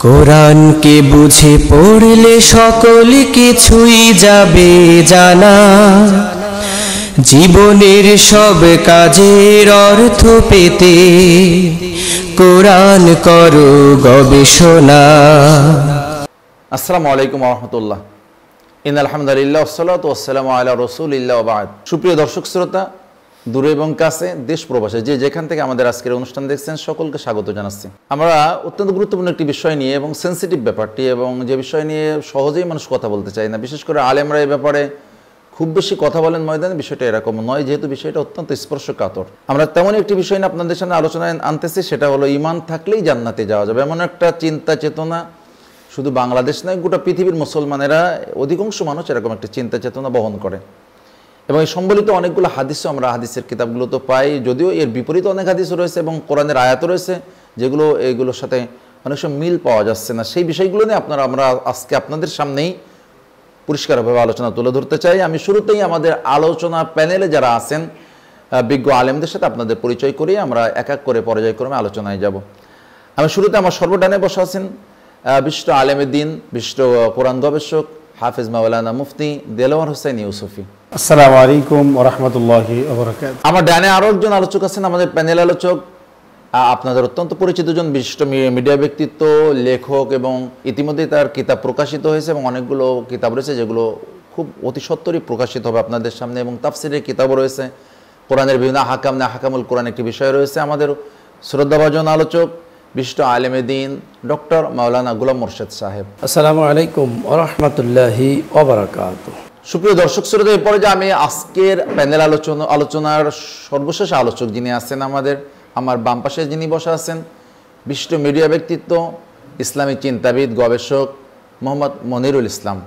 কোরআনকে বুঝে পড়লে সকল কিছুই যাবে জানা, জীবনের সব কাজের অর্থ পেতে কোরআন করো গবেষণা। আসসালামু আলাইকুম ওয়া রাহমাতুল্লাহ। ইন্নাল হামদুলিল্লাহ ওয়াসসালাতু ওয়াসসালামু আলা রাসূলিল্লাহ ওয়া বা'দ। সুপ্রিয় দর্শক শ্রোতা, দূরে এবং কাছে, দেশ প্রবাসে যে যেখান থেকে আমাদের আজকের অনুষ্ঠান দেখছেন সকলকে স্বাগত জানাচ্ছি। আমরা অত্যন্ত গুরুত্বপূর্ণ একটি বিষয় নিয়ে এবং সেন্সিটিভ ব্যাপারটি এবং যে বিষয় নিয়ে সহজেই মানুষ কথা বলতে চায় না, বিশেষ করে আলেমরা এই ব্যাপারে খুব বেশি কথা বলেন ময়দানে, বিষয়টা এরকম নয়, যেহেতু বিষয়টা অত্যন্ত স্পর্শকাতর। আমরা তেমনই একটি বিষয় নিয়ে আপনাদের সামনে আলোচনায় আনতেছি, সেটা হলো ঈমান থাকলেই জান্নাতে যাওয়া যাবে। এমন একটা চিন্তা চেতনা শুধু বাংলাদেশ নয়, গোটা পৃথিবীর মুসলমানেরা, অধিকাংশ মানুষ এরকম একটা চিন্তা চেতনা বহন করে এবং এই সম্বলিত অনেকগুলো হাদিসও আমরা হাদিসের কিতাবগুলো তো পাই, যদিও এর বিপরীতে অনেক হাদিসও রয়েছে এবং কোরআনের আয়াতও রয়েছে যেগুলো এইগুলোর সাথে অনেক সময় মিল পাওয়া যাচ্ছে না। সেই বিষয়গুলো নিয়ে আমরা আজকে আপনাদের সামনেই পরিষ্কারভাবে আলোচনা তুলে ধরতে চাই। আমি শুরুতেই আমাদের আলোচনা প্যানেলে যারা আছেন বিজ্ঞ আলেমদের সাথে আপনাদের পরিচয় করিয়ে আমরা এক এক করে পর্যায়ক্রমে আলোচনায় যাব। আমি শুরুতে আমার সর্বডানে বসে আছেন বিশিষ্ট আলেমের দিন, বিশিষ্ট কোরআন গবেষক হাফেজ মাওলানা মুফতি দেলোয়ার হোসেন ইউসুফি। আসসালামু আলাইকুম ওয়া রাহমাতুল্লাহি ওয়া বারাকাতুহু। আমার ডানে আরও একজন আলোচক আছেন, আমাদের প্যানেল আলোচক, আপনাদের অত্যন্ত পরিচিত জন, বিশিষ্ট মিডিয়া ব্যক্তিত্ব, লেখক এবং ইতিমধ্যেই তার কিতাব প্রকাশিত হয়েছে এবং অনেকগুলো কিতাব রয়েছে যেগুলো খুব অতি সত্বরই প্রকাশিত হবে আপনাদের সামনে, এবং তাফসিরের কিতাবও রয়েছে, কোরআনের বিভিন্ন হাকামুল কোরআন একটি বিষয় রয়েছে। আমাদের শ্রদ্ধাভাজন আলোচক বিশিষ্ট আলেমে দিন ডক্টর মাওলানা গোলাম মোর্শেদ সাহেব। আসসালামু আলাইকুম ওয়া রাহমাতুল্লাহি ওয়া বারাকাতুহু। সুপ্রিয় দর্শক শ্রোতা, এরপরে যে আমি আজকের প্যানেল আলোচনার সর্বশেষ আলোচক যিনি আছেন আমার বাম পাশে যিনি বসে আছেন, বিশিষ্ট মিডিয়া ব্যক্তিত্ব, ইসলামিক চিন্তাবিদ, গবেষক মোহাম্মদ মনিরুল ইসলাম।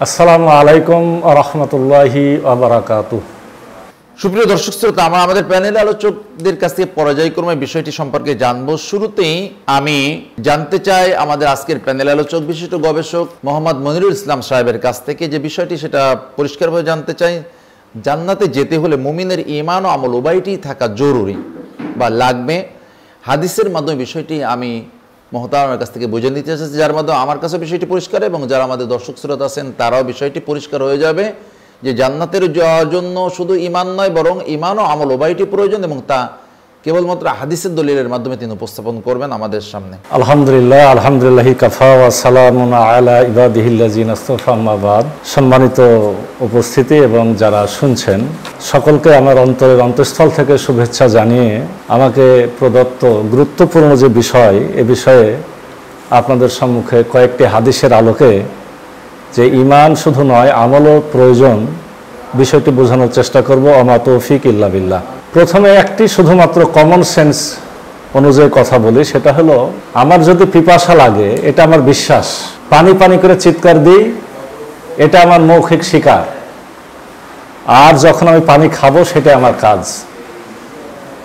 আসসালামু আলাইকুম ওয়া রাহমাতুল্লাহি ওয়া বারাকাতুহু। সুপ্রিয় দর্শক শ্রোতা, আমরা আমাদের প্যানেল আলোচকদের কাছ থেকে পর্যায়ক্রমে বিষয়টি সম্পর্কে জানব। শুরুতেই আমি জানতে চাই আমাদের আজকের প্যানেল আলোচক বিশিষ্ট গবেষক মোহাম্মদ মনিরুল ইসলাম সাহেবের কাছ থেকে যে বিষয়টি, সেটা পরিষ্কারভাবে জানতে চাই। জান্নাতে যেতে হলে মুমিনের ঈমান ও আমল উভয়টি থাকা জরুরি বা লাগবে। হাদিসের মাধ্যমে বিষয়টি আমি মহতারামের কাছ থেকে বুঝে নিতে চাইছি, যার মাধ্যমে আমার কাছে বিষয়টি পরিষ্কার এবং যারা আমাদের দর্শক শ্রোতা আছেন তারাও বিষয়টি পরিষ্কার হয়ে যাবে যে জান্নাতের যাওয়ার জন্য শুধু ঈমান নয়, বরং ঈমান ও আমল উভয়টি প্রয়োজন, এবং তা কেবলমাত্র হাদিসের দলিলের মাধ্যমে তিনি উপস্থাপন করবেন আমাদের সামনে। আলহামদুলিল্লাহ কাফা ওয়া সালামুন আলা ইবাদিহিল্লাযিনা ইসতাফা, আম্মা বাদ। সম্মানিত উপস্থিতি এবং যারা শুনছেন সকলকে আমার অন্তরের অন্তঃস্থল থেকে শুভেচ্ছা জানিয়ে আমাকে প্রদত্ত গুরুত্বপূর্ণ যে বিষয়, এ বিষয়ে আপনাদের সম্মুখে কয়েকটি হাদিসের আলোকে যে ঈমান শুধু নয় আমলও প্রয়োজন, বিষয়টি বোঝানোর চেষ্টা করব। আমা তৌফিক ইল্লা বিল্লাহ। প্রথমে একটি শুধুমাত্র কমন সেন্স অনুযায়ী কথা বলি, সেটা হলো আমার যদি পিপাসা লাগে, এটা আমার বিশ্বাস, পানি পানি করে চিৎকার দিই, এটা আমার মৌখিক স্বীকার, আর যখন আমি পানি খাবো সেটা আমার কাজ।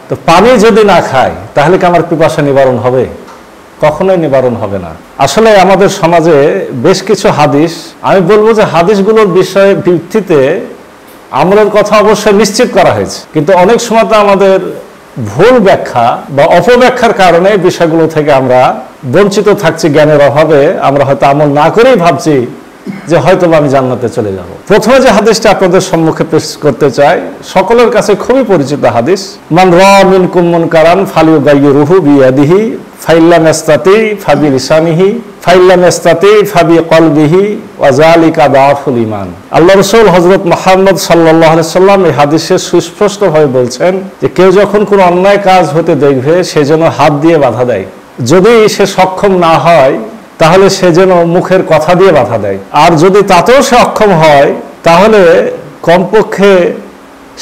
তো পানি যদি না খাই তাহলে কি আমার পিপাসা নিবারণ হবে? কখনোই নিবারণ হবে না। আসলে আমাদের সমাজে বেশ কিছু হাদিস, আমি বলবো যে হাদিসগুলোর বিষয়ে ভিত্তিতে আমলের কথা অবশ্যই নিশ্চিত করা হয়েছে, কিন্তু অনেক সময় তো আমাদের ভুল ব্যাখ্যা বা অপব্যাখ্যার কারণে বিষয়গুলো থেকে আমরা বঞ্চিত থাকছি। জ্ঞানের অভাবে আমরা হয়তো আমল না করেই ভাবছি যে হয়তো আমি জান্নাতে চলে যাব। প্রথমে যে হাদিসটা আপনাদের সম্মুখে পেশ করতে চাই, সকলের কাছে খুবই পরিচিত হাদিস। মান রাআ মিনকুম মুনকারান ফালিয়ুগাইয়িরহু বিয়াদিহি ফাইল্লাম ইস্তাতি ফাবি লিসানিহি ফাইল্লাম ইস্তাতি ফাবি কলবিহি ওয়া যালিকা দাফুল ঈমান। আল্লাহ রাসূল হযরত মুহাম্মদ সাল্লাল্লাহু আলাইহি সাল্লাম এই হাদিসে সুস্পষ্টভাবে বলছেন যে কেউ যখন কোনো অন্যায় কাজ হতে দেখবে সে যেন হাত দিয়ে বাধা দেয়, যদি সে সক্ষম না হয় তাহলে সে যেন মুখের কথা দিয়ে বাধা দেয়, আর যদি তাতেও সে অক্ষম হয় তাহলে কমপক্ষে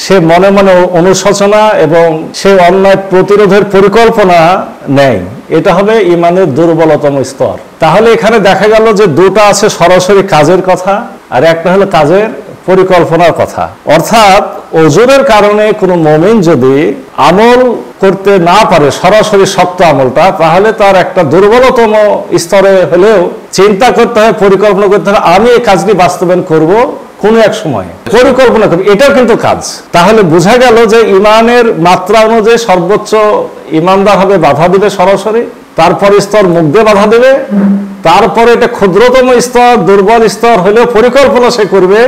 সে মনে মনে অনুশোচনা এবং সে অন্যায় প্রতিরোধের পরিকল্পনা নেয়। এটা হবে ঈমানের দুর্বলতম স্তর। তাহলে এখানে দেখা গেল যে দুটো আছে সরাসরি কাজের কথা, আর একটা হলো কাজের পরিকল্পনার কথা। অর্থাৎ ওজোরের কারণে কোনো মুমিন যদি আমল করতে না পারে সরাসরি শক্ত আমলটা, তাহলে তার একটা দুর্বলতম স্তরে হলেও চিন্তা করতে হয়, পরিকল্পনা করতে হয়, আমি এই কাজটি বাস্তবায়ন করব কোনো এক সময়, পরিকল্পনা করব, এটাও কিন্তু কাজ। তাহলে বোঝা গেল যে ঈমানের মাত্রা অনুযায়ী সর্বোচ্চ ঈমানদার হবে বাধা দিবে সরাসরি, তারপর স্তর মুখ দিয়ে বাধা দেবে, তারপরে এটা ক্ষুদ্রতম স্তর, দুর্বল স্তর হলেও পরিকল্পনা সে করবে,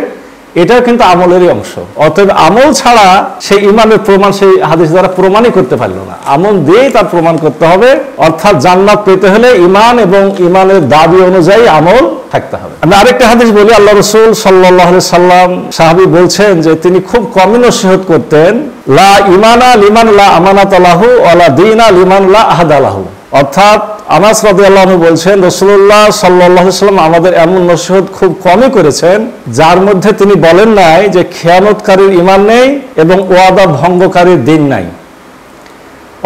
এটা কিন্তু আমলেরই অংশ। অতএব আমল ছাড়া সেই ইমানের প্রমাণ সেই হাদিস দ্বারা প্রমাণই করতে পারলো না, আমল দিয়েই তার প্রমাণ করতে হবে। অর্থাৎ জান্নাত পেতে হলে ইমান এবং ইমানের দাবি অনুযায়ী আমল থাকতে হবে। আমি আরেকটা হাদিস বলি, আল্লাহ রাসূল সাল্লাল্লাহু আলাইহি সাল্লাম সাহাবী বলছেন যে তিনি খুব কমই নসিহত করতেন, লা ইমানা লিমান লা আমানাতা লাহু ওয়া লা দীনা লিমান লা আহদা লাহু। অর্থাৎ আনাস রাদিয়াল্লাহু আনহু বলছেন রাসূলুল্লাহ সাল্লাল্লাহু আলাইহি সাল্লাম আমাদের এমন নসিহত খুব কমই করেছেন যার মধ্যে তিনি বলেন নাই যে খেয়ানতকারীর ঈমান নেই এবং ওয়াদা ভঙ্গকারীর দিন নাই।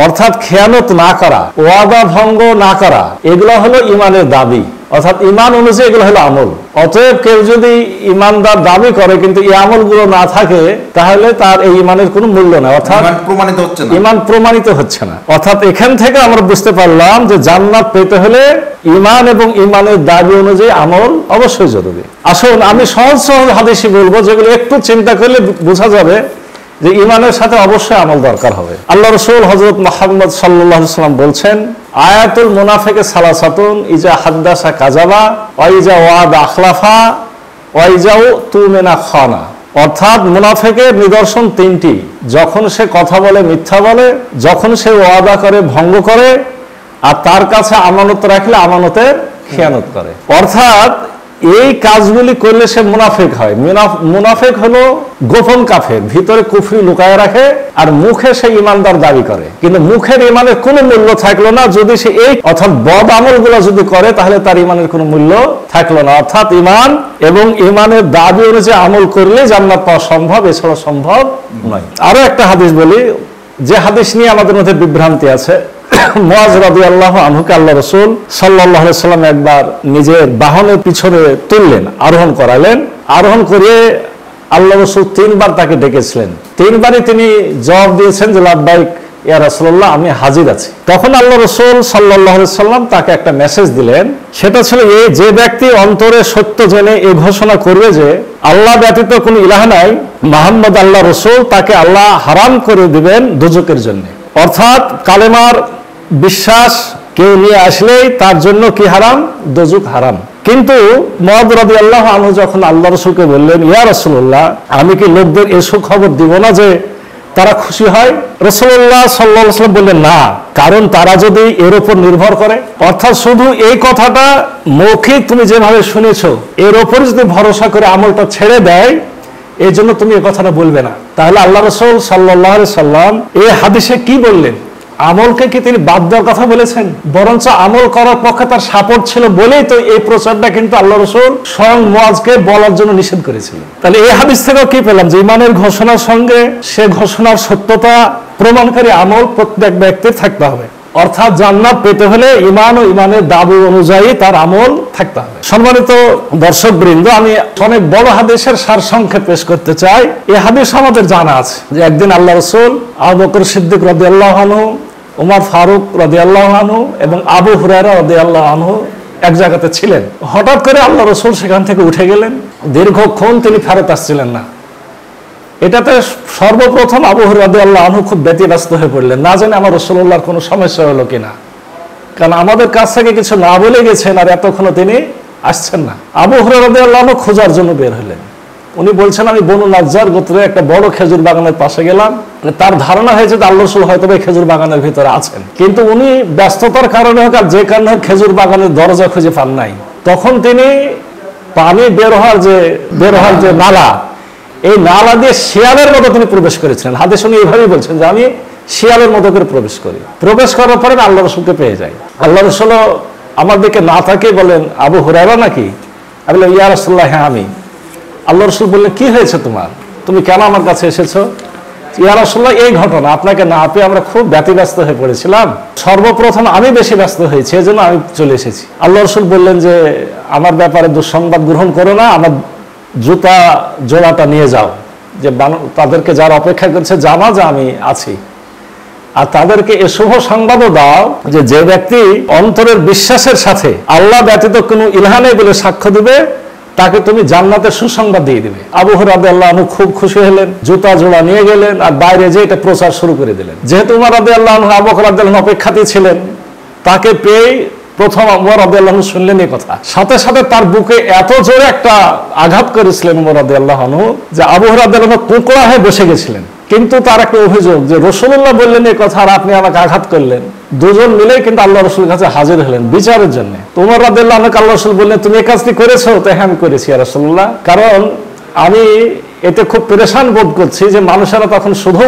অর্থাৎ খেয়ানত না করা, ওয়াদা ভঙ্গ না করা, এগুলো হলো ঈমানের দাবি, অর্থাৎ ঈমান অনুযায়ী এগুলো হলো আমল। অতএব কেউ যদি ঈমানদার দাবি করে কিন্তু এই আমলগুলো না থাকে তাহলে তার এই ঈমানের কোনো মূল্য নেই, অর্থাৎ ঈমান প্রমাণিত হচ্ছে না। অর্থাৎ এখান থেকে আমরা বুঝতে পারলাম যে জান্নাত পেতে হলে ঈমান এবং ঈমানের দাবি অনুযায়ী আমল অবশ্যই জরুরি। আসুন আমি সহজ সহজ হাদিসই বলবো যেগুলো একটু চিন্তা করলে বোঝা যাবে যে ঈমানের সাথে অবশ্যই আমল দরকার হবে। আল্লাহ রাসূল হযরত মুহাম্মদ সাল্লাল্লাহু আলাইহি ওয়াসাল্লাম বলছেন, আয়াতুল মুনাফিকে সালাসাতুন, ইজা হাদ্দাসা কাযাবা ওয়া ইজা ওয়াদা আখলাফা ওয়া ইজা তুমিনা খানা। অর্থাৎ মুনাফিকের নিদর্শন তিনটি, যখন সে কথা বলে মিথ্যা বলে, যখন সে ওয়াদা করে ভঙ্গ করে, আর তার কাছে আমানত রাখলে আমানতের খেয়ানত করে। অর্থাৎ এই কাজগুলি করলে সে মুনাফিক হয়। মুনাফিক হলো গোপন কাফের, ভিতরে কুফরি লুকায় রাখে আর মুখে সে ইমানদার দাবি করে, কিন্তু মুখের ইমানের কোনো মূল্য থাকলো না যদি সে এই অর্থাৎ বদ আমলগুলো যদি করে তাহলে তার ইমানের কোনো মূল্য থাকলো না। অর্থাৎ ইমান এবং ইমানের দাবি অনুযায়ী আমল করলে জান্নাত পাওয়া সম্ভব, এছাড়া সম্ভব নয়। আরো একটা হাদিস বলি, যে হাদিস নিয়ে আমাদের মধ্যে বিভ্রান্তি আছে। মুয়াজ রাদিয়াল্লাহু আনহুকে আল্লাহ রাসূল সাল্লাল্লাহু আলাইহি সাল্লাম একবার নিজের বাহনের পিছনে তুললেন, আরোহণ করালেন। আরোহণ করে আল্লাহ রাসূল তিনবার তাকে ডেকেছিলেন, তিনবারই তিনি জবাব দিয়েছেন যে লাব্বাইক ইয়া রাসূলুল্লাহ, আমি হাজির আছি। তখন আল্লাহ রাসূল সাল্লাল্লাহু আলাইহি সাল্লাম তাকে একটা মেসেজ দিলেন, সেটা ছিল এই, যে ব্যক্তি অন্তরে সত্য জেনে এই ঘোষণা করবে যে আল্লাহ ব্যতীত কোনো ইলাহ নাই, মুহাম্মদ আল্লাহ রাসূল, তাকে আল্লাহ হারাম করে দিবেন দোজখের জন্য। অর্থাৎ কালেমার বিশ্বাস কেউ নিয়ে আসলেই তার জন্য কি হারাম? দোজখ হারাম। কিন্তু মুয়াজ রাদিয়াল্লাহু আনহু যখন আল্লাহ রাসূলকে বললেন, ইয়া রাসূলুল্লাহ, আমি কি লোকদের এই সুখবর দিব না যে তারা খুশি হয়? রাসূলুল্লাহ সাল্লাল্লাহু আলাইহি ওয়াসাল্লাম বললেন, না, কারণ তারা যদি এর উপর নির্ভর করে, অর্থাৎ শুধু এই কথাটা মৌখিক তুমি যেভাবে শুনেছো এর উপর যদি ভরসা করে আমলটা ছেড়ে দেয়, এই জন্য তুমি এই কথাটা বলবে না। তাহলে আল্লাহ রাসূল সাল্লাল্লাহু আলাইহি সাল্লাম এই হাদিসে কি বললেন? আমলকে কি তিনি বাদ দেওয়ার কথা বলেছেন? বরঞ্চ আমল করার পক্ষে তার সাপোর্ট ছিল বলেই তো এই প্রচারটা কিন্তু আল্লাহ রাসূল স্বয়ং মুয়াজকে বলার জন্য নিষেধ করেছিলেন। তাহলে এই হাদিস থেকেও কি পেলাম? যে ঈমানের ঘোষণার সঙ্গে সে ঘোষণার সত্যতা প্রমাণকারী আমল প্রত্যেক ব্যক্তির থাকতে হবে। অর্থাৎ জান্নাত পেতে হলে ঈমান ও ঈমানের দাবি অনুযায়ী তার আমল থাকতে হবে। সম্মানিত দর্শকবৃন্দ, আমি অনেক বড় হাদিসের সারসংক্ষেপ পেশ করতে চাই। এই হাদিস আমাদের জানা আছে যে একদিন আল্লাহ রাসূল আবু বকর সিদ্দিক রাদিয়াল্লাহু আনহু, ওমর ফারুক রাদিয়াল্লাহু আনহু এবং আবু হুরায়রা রাদিয়াল্লাহু আনহু এক জায়গাতে ছিলেন। হঠাৎ করে আল্লাহ রাসূল সেখান থেকে উঠে গেলেন, দীর্ঘক্ষণ তিনি ফেরত আসছিলেন না। এটাতে সর্বপ্রথম আবু হুরায়রা রাদিয়াল্লাহু আনহু খুব ব্যতিব্যস্ত হয়ে পড়লেন, না জানে আমার রাসূলুল্লাহর কোনো সমস্যা হলো কিনা, কারণ আমাদের কাছ থেকে কিছু না বলে গেছেন আর এতক্ষণও তিনি আসছেন না। আবু হুরায়রা রাদিয়াল্লাহু আনহু খোঁজার জন্য বের হলেন। উনি বলছেন, আমি বনু নাজ্জার গোত্রে একটা বড় খেজুর বাগানের পাশে গেলাম। তার ধারণা হয়েছে যে আল্লাহ রাসূল হয়তো খেজুর বাগানের ভিতরে আছেন, কিন্তু উনি ব্যস্ততার কারণে হোক আর যে কারণে হোক খেজুর বাগানের দরজা খুঁজে পান নাই। তখন তিনি পানি বের হওয়ার যে নালা, এই নালা দিয়ে শিয়ালের মতো তিনি প্রবেশ করেছিলেন। হাদিস উনি এইভাবেই বলছেন যে আমি শিয়ালের মতো করে প্রবেশ করি। প্রবেশ করার পরে আল্লাহ রাসূলকে পেয়ে যাই। আল্লাহ রাসূল আমার দিকে না তাকে বলেন, আবু হুরায়রা নাকি? আমি বললাম, ইয়া রাসূলুল্লাহ, হ্যাঁ আমি। আল্লাহ রাসূল বললেন, কি হয়েছে তোমার? তুমি কেন আমার কাছে এসেছো? ইয়া রাসূলুল্লাহ, এই ঘটনা, আপনাকে না পেয়ে আমরা খুব ব্যতিব্যস্ত হয়ে পড়েছিলাম। সর্বপ্রথম আমি বেশি ব্যস্ত হয়েছি, এজন্য আমি চলে এসেছি। আল্লাহ রাসূল বললেন যে আমার ব্যাপারে দুঃসংবাদ গ্রহণ করো না, আমার জুতা জোড়াটা নিয়ে যাও, যে তাদেরকে যারা অপেক্ষা করছে জানা যে আমি আছি। আর তাদেরকে এ শুভ সংবাদও দাও যে যে ব্যক্তি অন্তরের বিশ্বাসের সাথে আল্লাহ ব্যতীত কোনো ইলাহ নেই বলে সাক্ষ্য দিবে, তাকে তুমি জান্নাতের সুসংবাদ দিয়ে দিবে। আবু হুরায়রা রাদিয়াল্লাহু আনহু খুব খুশি হলেন, জুতা জোড়া নিয়ে গেলেন আর বাইরে যেয়ে এটা প্রচার শুরু করে দিলেন। যেহেতু উমর রাদিয়াল্লাহু আনহু আবু বকর রাদিয়াল্লাহু আনহু অপেক্ষাতেই ছিলেন, তাকে পেয়ে প্রথম ওমর রাদিয়াল্লাহু আনহু শুনলেন এই কথা, সাথে সাথে তার বুকে এত জোরে একটা আঘাত করেছিলেন ওমর রাদিয়াল্লাহু আনহু যে আবু হুরায়রা রাদিয়াল্লাহু আনহু কোঁকড়া হয়ে বসে গেছিলেন। কিন্তু তার একটা অভিযোগ যে রাসূলুল্লাহ বললেন এই কথা আর আপনি আমাকে আঘাত করলেন। দুজন মিলেই কিন্তু আল্লাহ রাসূলের কাছে হাজির হলেন বিচারের জন্য। ওমর রাদিয়াল্লাহু আনহু আল্লাহ রাসূল বললেন, তুমি এই কাজটি করেছো? তো হ্যাঁ আমি করেছি ইয়া রাসূলুল্লাহ, কারণ আমি এতে খুব পেরেশান বোধ করছি যে মানুষেরা তখন শুধু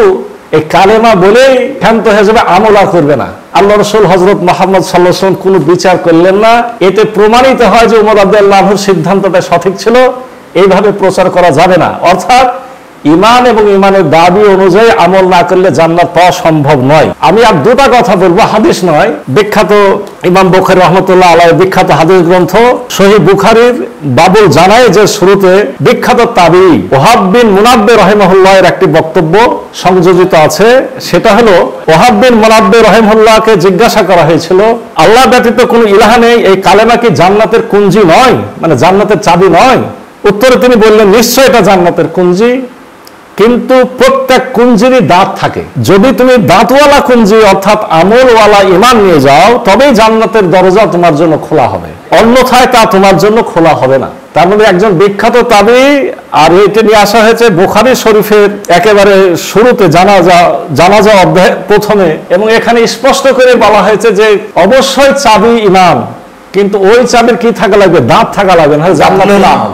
এই কালেমা বলেই ক্ষান্ত হয়ে যাবে, আমল আর করবে না। আল্লাহ রাসূল হযরত মুহাম্মদ সাল্লাল্লাহু আলাইহি ওয়াসাল্লাম কোনো বিচার করলেন না। এতে প্রমাণিত হয় যে ওমর রাদিয়াল্লাহু আনহুর সিদ্ধান্তটা সঠিক ছিল, এইভাবে প্রচার করা যাবে না। অর্থাৎ ঈমান এবং ঈমানের দাবি অনুযায়ী আমল না করলে জান্নাত পাওয়া সম্ভব নয়। আমি আর দুটা কথা বলবো, হাদিস নয়। বিখ্যাত ইমাম বুখারী রাহমাতুল্লাহ আলাইহি বিখ্যাত হাদিস গ্রন্থ সহিহ বুখারীর বাবুল জানায় যে শুরুতে বিখ্যাত তাবী ওহাব বিন মুনাব্বিহ রাহিমাহুল্লাহর একটি বক্তব্য সংযোজিত আছে। সেটা হলো ওহাব বিন মুনাব্বিহ রাহিমাহুল্লাহকে জিজ্ঞাসা করা হয়েছিল, আল্লাহ ব্যতীত কোনো ইলাহ নেই, এই কালেমা কি জান্নাতের কুঞ্জি নয়, মানে জান্নাতের চাবি নয়? উত্তরে তিনি বললেন, নিশ্চয় এটা জান্নাতের কুঞ্জি, কিন্তু প্রত্যেক কুঞ্জিরই দাঁত থাকে। যদি তুমি দাঁতওয়ালা কুঞ্জি অর্থাৎ আমলওয়ালা ঈমান নিয়ে যাও তবেই জান্নাতের দরজা তোমার জন্য খোলা হবে, অন্যথায় তা তোমার জন্য খোলা হবে না। তার মধ্যে একজন বিখ্যাত তাবী, আর এটা নিয়ে আসা হয়েছে বুখারী শরীফের একেবারে শুরুতে জানাজা অধ্যায়ের প্রথমে, এবং এখানে স্পষ্ট করে বলা হয়েছে যে অবশ্যই চাবি ঈমান, কিন্তু ওই চাবির কি থাকা লাগবে? দাঁত থাকা লাগবে না, জান্নাত হলো আমল,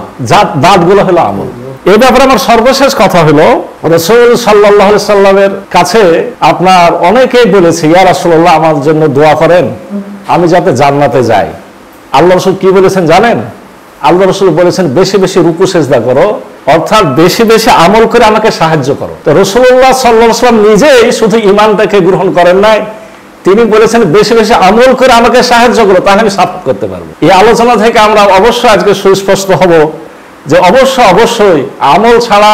দাঁতগুলো হলো আমল। এই ব্যাপারে আমার সর্বশেষ কথা হলো, রাসূল সাল্লাল্লাহু আলাইহি সাল্লামের কাছে আপনার অনেকেই বলেছে, ইয়া রাসূলুল্লাহ আমার জন্য দোয়া করেন আমি যাতে জান্নাতে যাই। আল্লাহ রাসূল কি বলেছেন জানেন? আল্লাহ রাসূল বলেছেন বেশি বেশি রুকু সিজদা করো, অর্থাৎ বেশি বেশি আমল করে আমাকে সাহায্য করো। তো রাসূলুল্লাহ সাল্লাল্লাহু আলাইহি ওয়াসাল্লাম নিজেই শুধু ঈমানটাকে গ্রহণ করেন নাই, তিনি বলেছেন বেশি বেশি আমল করে আমাকে সাহায্য করো, তাহলে আমি সাফ করতে পারবো। এই আলোচনা থেকে আমরা অবশ্যই আজকে সুস্পষ্ট হব যে অবশ্যই আমল ছাড়া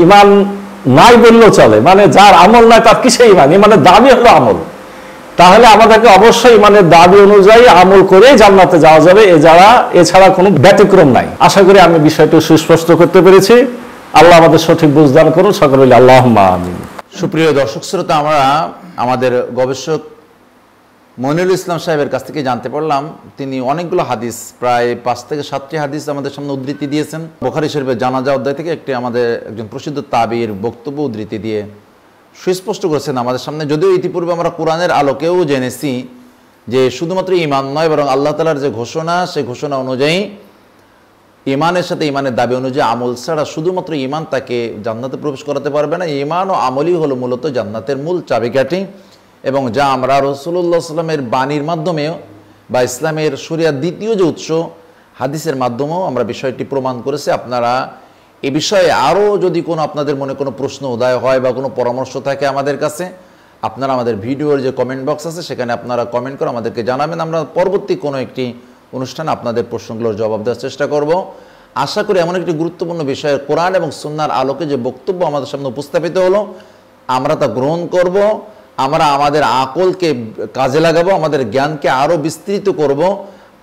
ঈমান নাই বললেও চলে, মানে যার আমল নাই তার কিসে ঈমান? ঈমানের দাবি হলো আমল। তাহলে আমাদেরকে অবশ্যই ঈমানের দাবি অনুযায়ী আমল করেই জান্নাতে যাওয়া যাবে, এছাড়া কোনো ব্যতিক্রম নাই। আশা করি আমি বিষয়টি সুস্পষ্ট করতে পেরেছি। আল্লাহ আমাদের সঠিক বুঝদান করুন, সকলে বলি আল্লাহুম্মা আমিন। সুপ্রিয় দর্শক শ্রোতা, আমরা আমাদের গবেষক মনিরুল ইসলাম সাহেবের কাছ থেকে জানতে পারলাম তিনি অনেকগুলো হাদিস, প্রায় 5 থেকে 7টি হাদিস আমাদের সামনে উদ্ধৃতি দিয়েছেন। বুখারী শরীফের জানাজা অধ্যায় থেকে আমাদের একজন প্রসিদ্ধ তাবীর বক্তব্য উদ্ধৃতি দিয়ে সুস্পষ্ট করেছেন আমাদের সামনে। যদিও ইতিপূর্বে আমরা কোরআনের আলোকেও জেনেছি যে শুধুমাত্র ঈমান নয়, বরং আল্লাহ তাআলার যে ঘোষণা, সেই ঘোষণা অনুযায়ী ঈমানের সাথে ঈমানের দাবি অনুযায়ী আমল ছাড়া শুধুমাত্র ঈমান তাকে জান্নাতে প্রবেশ করাতে পারবে না। ঈমান ও আমলই হলো মূলত জান্নাতের মূল চাবিকাঠি, এবং যা আমরা রাসূলুল্লাহ সাল্লামের বাণীর মাধ্যমেও বা ইসলামের শরিয়ার দ্বিতীয় যে উৎস হাদিসের মাধ্যমেও আমরা বিষয়টি প্রমাণ করেছি। আপনারা এ বিষয়ে আরও যদি আপনাদের মনে কোনো প্রশ্ন উদয় হয় বা কোনো পরামর্শ থাকে আমাদের কাছে, আপনারা আমাদের ভিডিওর যে কমেন্ট বক্স আছে সেখানে আপনারা কমেন্ট করে আমাদেরকে জানাবেন। আমরা পরবর্তী কোনো একটি অনুষ্ঠানে আপনাদের প্রশ্নগুলোর জবাব দেওয়ার চেষ্টা করব। আশা করি এমন একটি গুরুত্বপূর্ণ বিষয় কোরআন এবং সুন্নাহর আলোকে যে বক্তব্য আমাদের সামনে উপস্থাপিত হলো আমরা তা গ্রহণ করব, আমরা আমাদের আকলকে কাজে লাগাবো, আমাদের জ্ঞানকে আরও বিস্তৃত করব।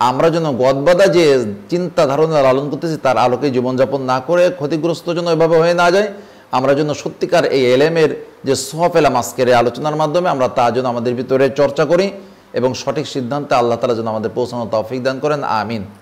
আমরা যেন গদবাদা যে চিন্তা ধারণা লালন করতেছি তার আলোকে জীবনযাপন না করে ক্ষতিগ্রস্ত যেন এভাবে হয়ে না যায়। আমরা যেন সত্যিকার এই এলেমের যে সোয়া পেলাম আজকের এই আলোচনার মাধ্যমে আমরা তা যেন আমাদের ভিতরে চর্চা করি এবং সঠিক সিদ্ধান্তে আল্লাহ তাআলা যেন আমাদের পৌঁছানোর তৌফিক দান করেন। আমিন।